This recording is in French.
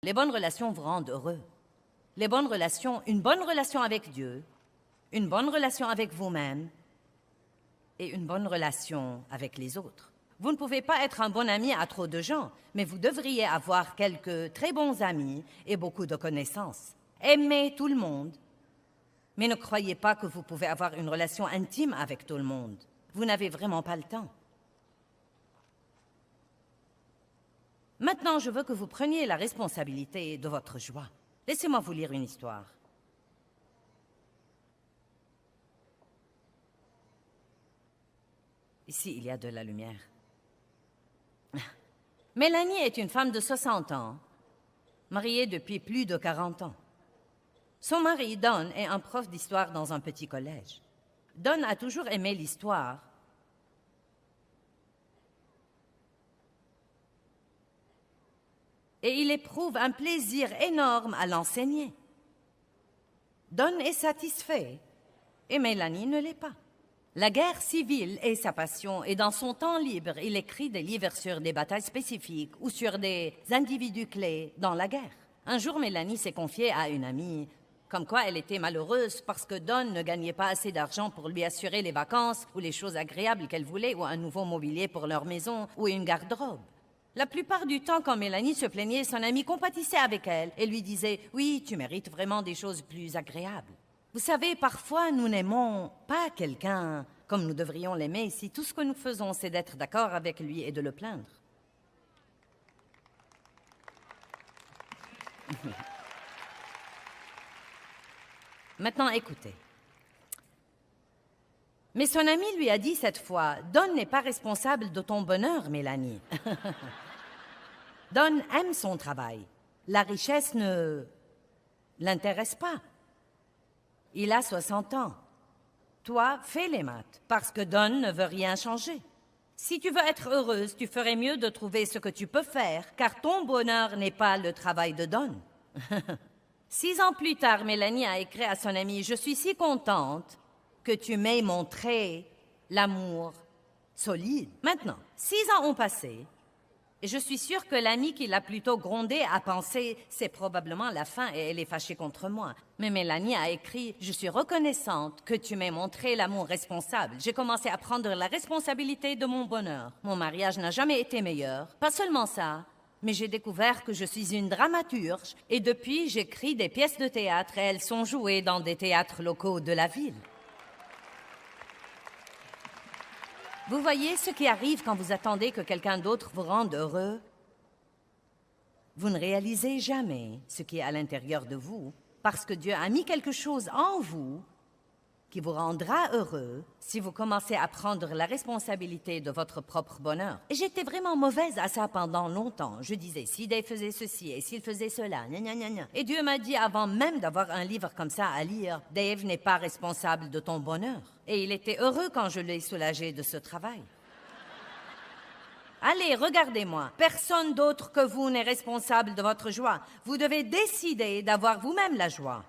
Les bonnes relations vous rendent heureux. Les bonnes relations, une bonne relation avec Dieu, une bonne relation avec vous-même et une bonne relation avec les autres. Vous ne pouvez pas être un bon ami à trop de gens, mais vous devriez avoir quelques très bons amis et beaucoup de connaissances. Aimez tout le monde, mais ne croyez pas que vous pouvez avoir une relation intime avec tout le monde. Vous n'avez vraiment pas le temps. Maintenant, je veux que vous preniez la responsabilité de votre joie. Laissez-moi vous lire une histoire. Ici, il y a de la lumière. Mélanie est une femme de 60 ans, mariée depuis plus de 40 ans. Son mari, Don, est un prof d'histoire dans un petit collège. Don a toujours aimé l'histoire. Et il éprouve un plaisir énorme à l'enseigner. Don est satisfait et Mélanie ne l'est pas. La guerre civile est sa passion et dans son temps libre, il écrit des livres sur des batailles spécifiques ou sur des individus clés dans la guerre. Un jour, Mélanie s'est confiée à une amie, comme quoi elle était malheureuse parce que Don ne gagnait pas assez d'argent pour lui assurer les vacances ou les choses agréables qu'elle voulait ou un nouveau mobilier pour leur maison ou une garde-robe. La plupart du temps, quand Mélanie se plaignait, son amie compatissait avec elle et lui disait « Oui, tu mérites vraiment des choses plus agréables. » Vous savez, parfois, nous n'aimons pas quelqu'un comme nous devrions l'aimer si tout ce que nous faisons, c'est d'être d'accord avec lui et de le plaindre. Maintenant, écoutez. Mais son ami lui a dit cette fois « Don n'est pas responsable de ton bonheur, Mélanie. » Don aime son travail. La richesse ne l'intéresse pas. Il a 60 ans. Toi, fais les maths, parce que Don ne veut rien changer. Si tu veux être heureuse, tu ferais mieux de trouver ce que tu peux faire, car ton bonheur n'est pas le travail de Don. 6 ans plus tard, Mélanie a écrit à son amie « Je suis si contente que tu m'aies montré l'amour solide. » Maintenant, 6 ans ont passé, et je suis sûre que l'amie qui l'a plutôt grondée a pensé « C'est probablement la fin et elle est fâchée contre moi. » Mais Mélanie a écrit « Je suis reconnaissante que tu m'aies montré l'amour responsable. J'ai commencé à prendre la responsabilité de mon bonheur. Mon mariage n'a jamais été meilleur. Pas seulement ça, mais j'ai découvert que je suis une dramaturge et depuis, j'écris des pièces de théâtre et elles sont jouées dans des théâtres locaux de la ville. » Vous voyez ce qui arrive quand vous attendez que quelqu'un d'autre vous rende heureux? Vous ne réalisez jamais ce qui est à l'intérieur de vous, parce que Dieu a mis quelque chose en vous qui vous rendra heureux si vous commencez à prendre la responsabilité de votre propre bonheur. Et j'étais vraiment mauvaise à ça pendant longtemps. Je disais, si Dave faisait ceci et s'il faisait cela, gna gna gna gna. Et Dieu m'a dit, avant même d'avoir un livre comme ça à lire, Dave n'est pas responsable de ton bonheur. Et il était heureux quand je l'ai soulagé de ce travail. Allez, regardez-moi. Personne d'autre que vous n'est responsable de votre joie. Vous devez décider d'avoir vous-même la joie.